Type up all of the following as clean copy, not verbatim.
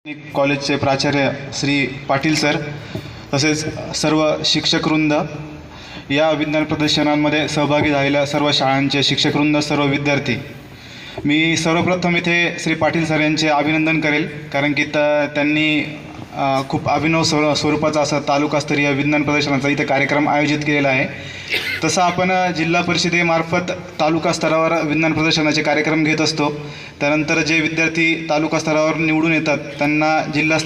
कॉलेजचे प्राचार्य श्री पाटील सर तसेच सर्व शिक्षकवृंद, या विज्ञान प्रदर्शनांमध्ये सहभागी झालेल्या सर्व शाळांचे शिक्षकवृंद, सर्व विद्यार्थी, मी सर्वप्रथम इथे श्री पाटील सर यांचे अभिनंदन करेल, कारण की त्यांनी खूप अभिनव स्वरूपाचा असा तालुकास्तरीय विज्ञान प्रदर्शनाचा इथे कार्यक्रम आयोजित केलेला आहे. तसं आपण जिल्हा परिषदेमार्फत तालुका स्तरावर विज्ञान प्रदर्शनाचे कार्यक्रम घेत असतो. त्यानंतर जे विद्यार्थी तालुका स्तरावर निवडून येतात त्यांना जिल्हा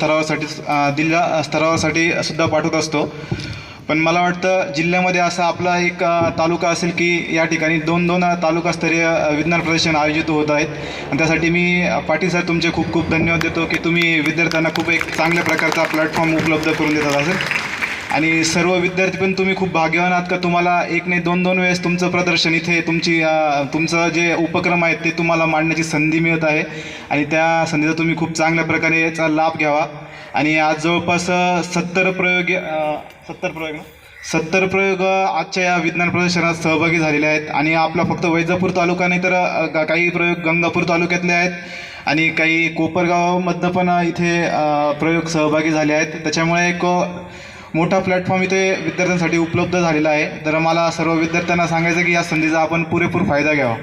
स्तरावरसाठी सुद्धा पाठवत असतो. पण मला वाटतं जिल्ह्यामध्ये असा आपला एक तालुका असेल की या ठिकाणी दोन तालुकास्तरीय विज्ञान प्रदर्शन आयोजित होत आहेत. आणि त्यासाठी मी पाटील सर तुमचे खूप खूप धन्यवाद देतो की तुम्ही विद्यार्थ्यांना खूप एक चांगल्या प्रकारचा प्लॅटफॉर्म उपलब्ध करून देतात असेल. आणि सर्व विद्यार्थी पण तुम्ही खूप भाग्यवान आहात का तुम्हाला एक नाही दोन वेळेस तुमचं प्रदर्शन इथे तुमचं जे उपक्रम आहेत ते तुम्हाला मांडण्याची संधी मिळत आहे. आणि त्या संधीचा तुम्ही खूप चांगल्या प्रकारे याचा लाभ घ्यावा. आणि आज जवळपास 70 प्रयोग आजच्या या विज्ञान प्रदर्शनात सहभागी झालेले आहेत. आणि आपला फक्त वैजापूर तालुका नाही तर काही प्रयोग गंगापूर तालुक्यातले आहेत आणि काही कोपरगावमधनं पण इथे प्रयोग सहभागी झाले आहेत. त्याच्यामुळे एक मोठा प्लॅटफॉर्म इथे विद्यार्थ्यांसाठी उपलब्ध झालेला आहे. तर मला सर्व विद्यार्थ्यांना सांगायचं की या संधीचा आपण पुरेपूर फायदा घ्यावा.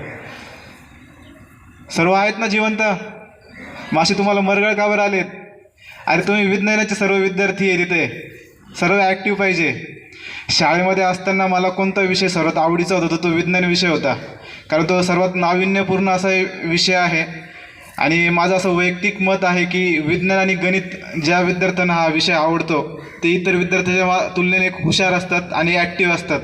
सर्व आहेत ना जिवंत? मासे तुम्हाला मरगळ का बरं आलेत? अरे तुम्ही विज्ञानाचे सर्व विद्यार्थी आहे, तिथे सर्व ॲक्टिव्ह पाहिजे. शाळेमध्ये असताना मला कोणता विषय सर्वात आवडीचा होता तो विज्ञान विषय होता, कारण तो सर्वात नाविन्यपूर्ण असा विषय आहे. आणि माझं असं वैयक्तिक मत आहे की विज्ञान आणि गणित ज्या विद्यार्थ्यांना हा विषय आवडतो ते इतर विद्यार्थ्यांच्या तुलनेने हुशार असतात आणि ॲक्टिव्ह असतात.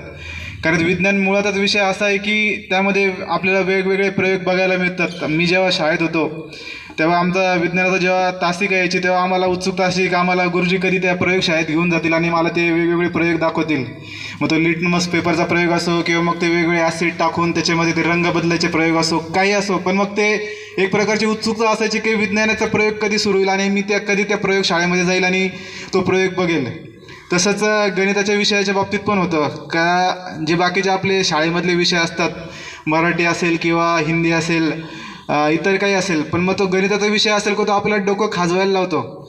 कारण विज्ञान मुळातच विषय असा आहे की त्यामध्ये आपल्याला वेगवेगळे प्रयोग बघायला मिळतात. मी जेव्हा शाळेत होतो तेव्हा आमचा विज्ञानाचा जेव्हा तासिका यायची तेव्हा आम्हाला उत्सुकता अशी की आम्हाला गुरुजी कधी त्या प्रयोगशाळेत घेऊन जातील आणि मला ते वेगवेगळे प्रयोग दाखवतील. मग तो लिटमस पेपरचा प्रयोग असो किंवा मग ते वेगवेगळे ॲसिड टाकून त्याच्यामध्ये ते रंग बदलायचे प्रयोग असो, काही असो, पण मग ते एक प्रकारची उत्सुकता असायची की विज्ञानाचा प्रयोग कधी सुरू होईल आणि मी कधी त्या प्रयोगशाळेमध्ये जाईल आणि तो प्रयोग बघेल. तसंच गणिताच्या विषयाच्या बाबतीत पण होतं का, जे बाकीचे आपले शाळेमधले विषय असतात, मराठी असेल किंवा हिंदी असेल, इतर काही असेल, पण मग तो गणिताचा विषय असेल का तो आपल्याला डोकं खाजवायला लावतो.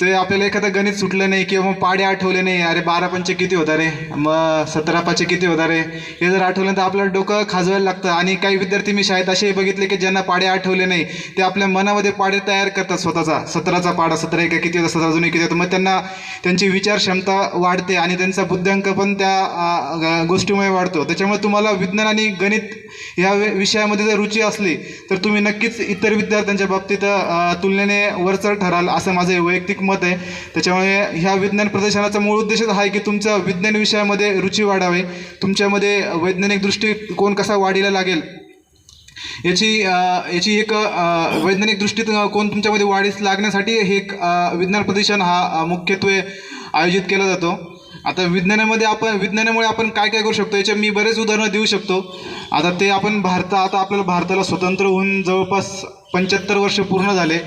ते आपल्याला एखादं गणित सुटलं नाही किंवा मग पाडे आठवले नाही, अरे 12 पंचे किती होता रे, मग 17 पाचे किती होता रे, हे जर आठवलं तर आपल्याला डोकं खाजवायला लागतं. आणि काही विद्यार्थी मी शाळेत असेही बघितले की ज्यांना पाडे आठवले नाही ते आपल्या मनामध्ये पाडे तयार करतात स्वतःचा. 17चा पाडा 17 एक किती होता, 17 अजून किती होतं, मग त्यांना त्यांची विचार क्षमता वाढते आणि त्यांचा बुद्ध्यांक पण त्या गोष्टीमुळे वाढतो. त्याच्यामुळे तुम्हाला विज्ञान आणि गणित ह्या विषयामध्ये जर रुची असली तर तुम्ही नक्कीच इतर विद्यार्थ्यांच्या बाबतीत तुलनेने वरचढ ठराल असं माझं वैयक्तिक मत आहे. त्याच्यामुळे ह्या विज्ञान प्रदर्शनाचा मूळ उद्देशच आहे की तुमच्या विज्ञान विषयामध्ये रुची वाढावी, तुमच्यामध्ये वैज्ञानिक दृष्टिकोन कसा वाढीला लागेल याची एक वैज्ञानिक दृष्टिकोन तुमच्यामध्ये वाढीस लागण्यासाठी हे एक विज्ञान प्रदर्शन हा मुख्यत्वे आयोजित केला जातो. आता विज्ञानामुळे आपण काय काय करू शकतो याचे मी बरेच उदाहरणं देऊ शकतो. आता ते आपण आपल्याला भारताला स्वतंत्र होऊन जवळपास 75 वर्ष पूर्ण झाले.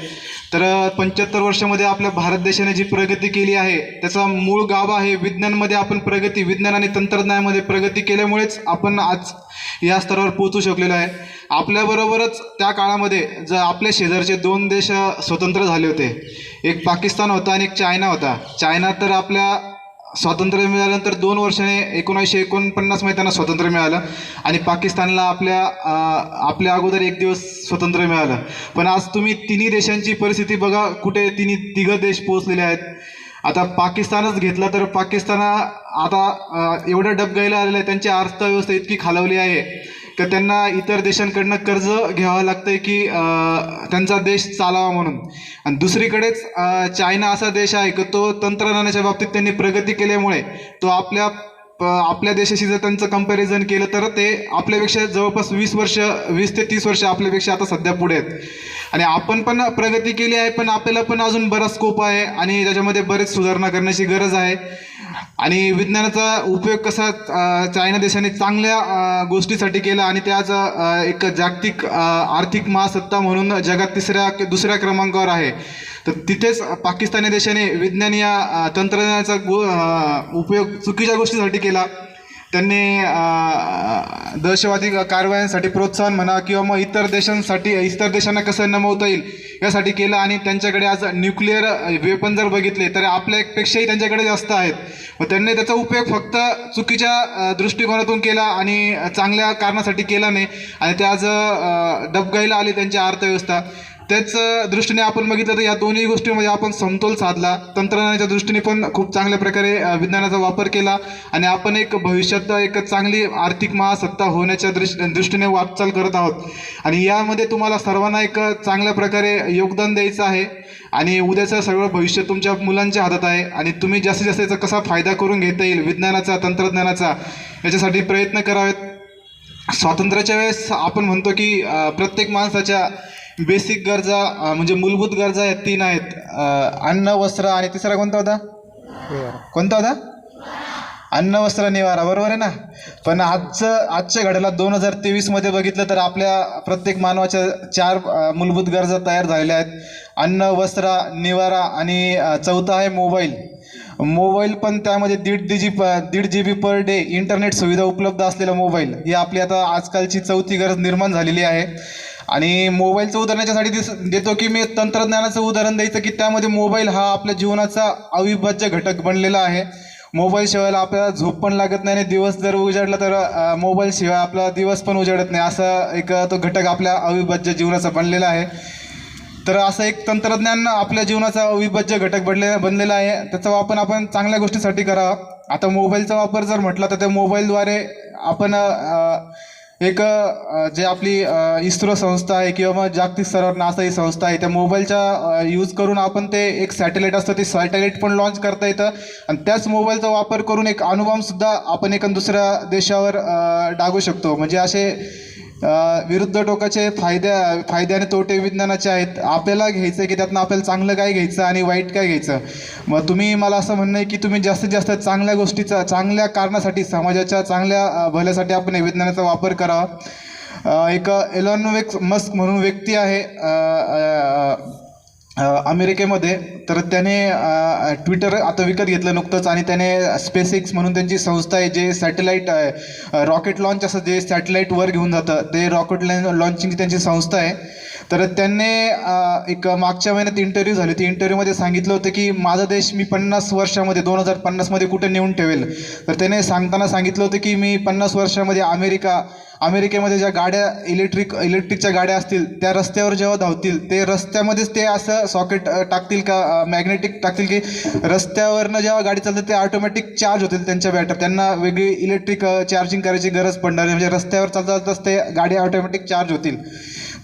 तर 75 वर्षामध्ये आपल्या भारत देशाने जी प्रगती केली आहे त्याचा मूळ गाभा आहे विज्ञानमध्ये. आपण विज्ञान आणि तंत्रज्ञानामध्ये प्रगती केल्यामुळेच आपण आज या स्तरावर पोहोचू शकलेलो आहे. आपल्याबरोबरच त्या काळामध्ये जर आपल्या शेजारचे 2 देश स्वतंत्र झाले होते, एक पाकिस्तान होता आणि एक चायना होता. चायना तर आपल्या स्वातंत्र्य मिळाल्यानंतर 2 वर्षाने 1949मध्ये त्यांना स्वातंत्र्य मिळालं आणि पाकिस्तानला आपल्या अगोदर 1 दिवस स्वातंत्र्य मिळालं. पण आज तुम्ही तिन्ही देशांची परिस्थिती बघा, कुठे तिघं देश पोहोचलेले आहेत. आता पाकिस्तानच घेतला तर पाकिस्तान आता एवढं डबघाईला आलेलं आहे, त्यांची अर्थव्यवस्था इतकी खालावली आहे की त्यांना इतर देशांकडनं कर्ज घ्यावं लागतं आहे की त्यांचा देश चालावा म्हणून. आणि दुसरीकडेच चायना असा देश आहे की तो तंत्रज्ञानाच्या बाबतीत त्यांनी प्रगती केल्यामुळे तो आपल्या देशाशी जर त्यांचं कंपॅरिझन केलं तर ते आपल्यापेक्षा जवळपास 20 ते 30 वर्ष आपल्यापेक्षा आता सध्या पुढे आहेत. आणि आपण पण प्रगती केली आहे, पण आपल्याला पण अजून बराच स्कोप आहे आणि त्याच्यामध्ये बरेच सुधारणा करण्याची गरज आहे. आणि विज्ञानाचा उपयोग कसा चायना देशाने चांगल्या गोष्टीसाठी केला आणि ते आज एक जागतिक आर्थिक महासत्ता म्हणून जगात दुसऱ्या क्रमांकावर आहे. तर तिथेच पाकिस्तानी देशाने विज्ञान या तंत्रज्ञानाचा उपयोग चुकीच्या गोष्टीसाठी केला. त्यांनी दहशतवादी कारवायांसाठी प्रोत्साहन म्हणा किंवा मग इतर देशांना कसं नमवता येईल यासाठी केलं आणि त्यांच्याकडे आज न्यूक्लिअर वेपन जर बघितले तर आपल्यापेक्षाही त्यांच्याकडे जास्त आहेत व त्यांनी त्याचा उपयोग फक्त चुकीच्या दृष्टिकोनातून केला आणि चांगल्या कारणासाठी केला नाही आणि ते आज डबघाईला आली त्यांची अर्थव्यवस्था. त्याच दृष्टीने आपण बघितलं तर या दोन्ही गोष्टींमध्ये आपण समतोल साधला. तंत्रज्ञानाच्या दृष्टीने पण खूप चांगल्या प्रकारे विज्ञानाचा वापर केला आणि आपण एक भविष्यात एक चांगली आर्थिक महासत्ता होण्याच्या दृष्टीने वाटचाल करत आहोत आणि यामध्ये तुम्हाला सर्वांना एक चांगल्या प्रकारे योगदान द्यायचं आहे आणि उद्याचं सगळं भविष्य तुमच्या मुलांच्या हातात आहे आणि तुम्ही जास्तीत जास्त याचा कसा फायदा करून घेता येईल विज्ञानाचा तंत्रज्ञानाचा याच्यासाठी प्रयत्न करावेत. स्वातंत्र्याच्या वेळेस आपण म्हणतो की प्रत्येक माणसाच्या बेसिक गरजा म्हणजे मूलभूत गरजा या 3 आहेत, अन्न वस्त्र आणि तिसरा कोणता होता अन्न वस्त्र निवारा, बरोबर आहे ना. पण आजच्या घड्याला 2023मध्ये बघितलं तर आपल्या प्रत्येक मानवाच्या 4 मूलभूत गरजा तयार झालेल्या आहेत, अन्न वस्त्र निवारा आणि चौथा आहे मोबाईल पण त्यामध्ये 1.5 GB पर डे इंटरनेट सुविधा उपलब्ध असलेला मोबाईल ही आपली आता आजकालची चौथी गरज निर्माण झालेली आहे. आणि मोबाईलचं उदाहरण याच्यासाठी देतो की मी तंत्रज्ञानाचं उदाहरण द्यायचं की त्यामध्ये मोबाईल हा आपल्या जीवनाचा अविभाज्य घटक बनलेला आहे. मोबाईलशिवाय आपल्याला झोप पण लागत नाही आणि दिवस जर उजाडला तर मोबाईलशिवाय आपला दिवस पण उजाडत नाही, असा एक तो घटक आपल्या अविभाज्य जीवनाचा बनलेला आहे. तर असं एक तंत्रज्ञान आपल्या जीवनाचा अविभाज्य घटक बनलेला आहे. त्याचा वापर आपण चांगल्या गोष्टीसाठी करावा. आता मोबाईलचा वापर जर म्हटला तर त्या मोबाईलद्वारे आपण एक जे आपली इस्रो संस्था आहे किंवा मग जागतिक स्तरावर नासा ही संस्था आहे त्या मोबाईलचा यूज करून आपण ते एक सॅटेलाईट असतं ते सॅटेलाईट पण लॉन्च करता येतं आणि त्याच मोबाईलचा वापर करून एक अणुबॉम्बसुद्धा आपण एका दुसऱ्या देशावर डागू शकतो. म्हणजे असे विरुद्ध टोकाचे फायदे आणि तोटे विज्ञानाचे आहेत. आपल्याला घ्यायचं आहे की त्यातनं आपल्याला चांगलं काय घ्यायचं आणि वाईट काय घ्यायचं. मग तुम्ही मला असं म्हणणं आहे की तुम्ही जास्तीत जास्त चांगल्या गोष्टीचा चांगल्या कारणासाठी समाजाच्या चांगल्या भल्यासाठी आपण विज्ञानाचा वापर करावा. एक एलॉन मस्क म्हणून व्यक्ती आहे अमेरिकेमध्ये, तर त्याने ट्विटर आता विकत घेतलं नुकतंच आणि त्याने SpaceX म्हणून त्यांची संस्था आहे जे सॅटेलाईट रॉकेट लॉन्च असं जे सॅटेलाईट वर घेऊन जातं ते रॉकेट लॉन्चिंगची त्यांची संस्था आहे. तर त्यांनी एक मागच्या महिन्यात इंटरव्ह्यू झाली, ती इंटरव्ह्यूमध्ये सांगितलं होतं की माझा देश मी 50 वर्षामध्ये 2050मध्ये कुठे नेऊन ठेवेल. तर त्याने सांगताना सांगितलं होतं की मी 50 वर्षामध्ये अमेरिकेमध्ये ज्या गाड्या इलेक्ट्रिकच्या गाड्या असतील त्या रस्त्यावर जेव्हा धावतील ते रस्त्यामध्येच ते असं सॉकेट टाकतील का मॅग्नेटिक टाकतील की रस्त्यावरनं जेव्हा गाडी चालते ते ऑटोमॅटिक चार्ज होतील त्यांच्या बॅटरी, त्यांना वेगळी इलेक्ट्रिक चार्जिंग करायची गरज पडणार नाही. म्हणजे रस्त्यावर चालताच ते गाडी ऑटोमॅटिक चार्ज होतील.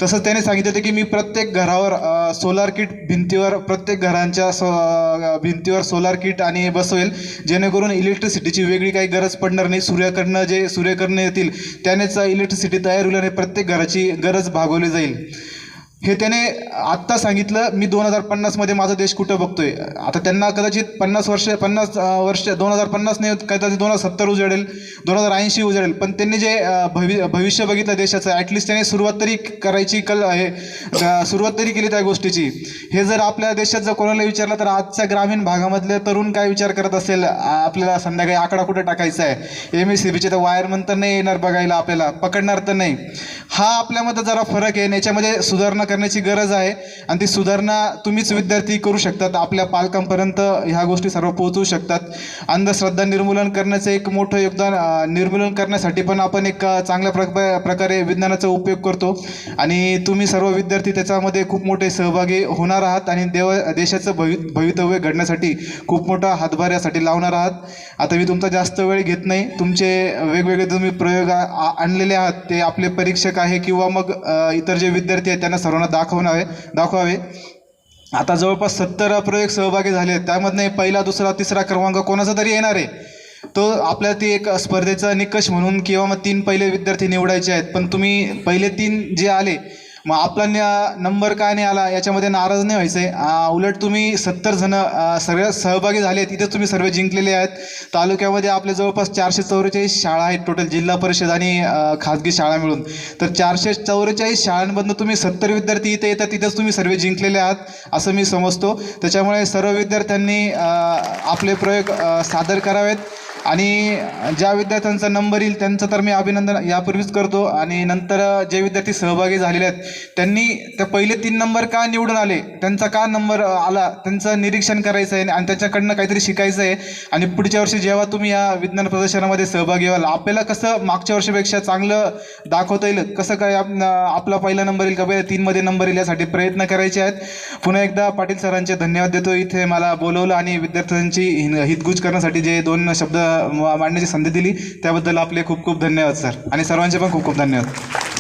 तसंच त्याने सांगितलं होतं की मी प्रत्येक घरावर सोलार किट भिंतीवर प्रत्येक घरांच्या भिंतीवर सोलार किट आणि बसवेल जेणेकरून इलेक्ट्रिसिटीची वेगळी काही गरज पडणार नाही. सूर्यकिरणं येतील त्यानेच इलेक्ट्रिसिटी तयार होईल आणि प्रत्येक घराची गरज भागवली जाईल. हे त्याने आत्ता सांगितलं. मी 2050मध्ये माझा देश कुठं बघतोय. आता त्यांना कदाचित 50 वर्ष 2050 नाही कदाचित 2070 उजाडेल 2080 उजाडेल, पण त्यांनी जे भविष्य बघितलं देशाचं ॲटलिस्ट त्याने सुरुवात तरी करायची सुरुवात तरी केली त्या गोष्टीची. हे जर आपल्या देशात जर कोणाला विचारलं तर आजच्या ग्रामीण भागामधले तरुण काय विचार करत असेल, आपल्याला संध्याकाळी आकडा कुठं टाकायचा आहे, MSCBचे तर वायरमन तर नाही येणार बघायला, आपल्याला पकडणार तर नाही. हा आपल्यामध्ये जरा फरक आहे. याच्यामध्ये सुधारणा करण्याची गरज आहे आणि ती सुधारणा तुम्हीच विद्यार्थी करू शकतात. आपल्या पालकांपर्यंत ह्या गोष्टी सर्व पोहोचवू शकतात. अंधश्रद्धा निर्मूलन करण्याचं एक मोठं योगदान निर्मूलन करण्यासाठी पण आपण एक चांगल्या प्रकारे विज्ञानाचा उपयोग करतो आणि तुम्ही सर्व विद्यार्थी त्याच्यामध्ये खूप मोठे सहभागी होणार आहात आणि देशाचं भवितव्य घडण्यासाठी खूप मोठा हातभार यासाठी लावणार आहात. आता मी तुमचा जास्त वेळ घेत नाही. तुमचे वेगवेगळे तुम्ही प्रयोग आणलेले आहात ते आपले परीक्षक आहे किंवा मग इतर जे विद्यार्थी आहेत त्यांना सर्वांना दाखवावे. आता जवळपास 70 प्रयोग सहभागी झाले आहेत. त्यामधनं पहिला दुसरा तिसरा क्रमांक कोणाचा तरी येणार आहे. तो आपल्या ती एक स्पर्धेचा निकष म्हणून किंवा मग 3 पहिले विद्यार्थी निवडायचे आहेत. पण तुम्ही पहिले 3 जे आले मग आपला नंबर काय नाही आला याच्यामध्ये नाराज नाही व्हायचं आहे. उलट तुम्ही 70 जण सर्व सहभागी झाले आहेत. इथेच तुम्ही सर्व जिंकलेले आहेत. तालुक्यामध्ये आपले जवळपास 444 शाळा आहेत टोटल, जिल्हा परिषद आणि खाजगी शाळा मिळून. तर 444 शाळांमधून तुम्ही 70 विद्यार्थी इथे येतात, तिथेच तुम्ही सर्व जिंकलेले आहात असं मी समजतो. त्याच्यामुळे सर्व विद्यार्थ्यांनी आपले प्रयोग सादर करावेत आणि ज्या विद्यार्थ्यांचा नंबर येईल त्यांचं तर मी अभिनंदन यापूर्वीच करतो. आणि नंतर जे विद्यार्थी सहभागी झालेले आहेत त्यांनी ते पहिले 3 नंबर का निवडून आले, त्यांचा का नंबर आला, त्यांचं निरीक्षण करायचं आहे आणि त्यांच्याकडनं काहीतरी शिकायचं आहे. आणि पुढच्या वर्षी जेव्हा तुम्ही या विज्ञान प्रदर्शनामध्ये सहभागी व्हाल, आपल्याला कसं मागच्या वर्षीपेक्षा चांगलं दाखवता येईल, कसं काय आपला पहिला नंबर येईल का पहिल्या 3मध्ये नंबर येईल यासाठी प्रयत्न करायचे आहेत. पुन्हा एकदा पाटील सरांचे धन्यवाद देतो, इथे मला बोलवलं आणि विद्यार्थ्यांची हितगुज करण्यासाठी जे 2 शब्द मांडण्याची संधी दिली त्याबद्दल आपले खूप खूप धन्यवाद सर. आणि सर्वांचे पण खूप खूप धन्यवाद.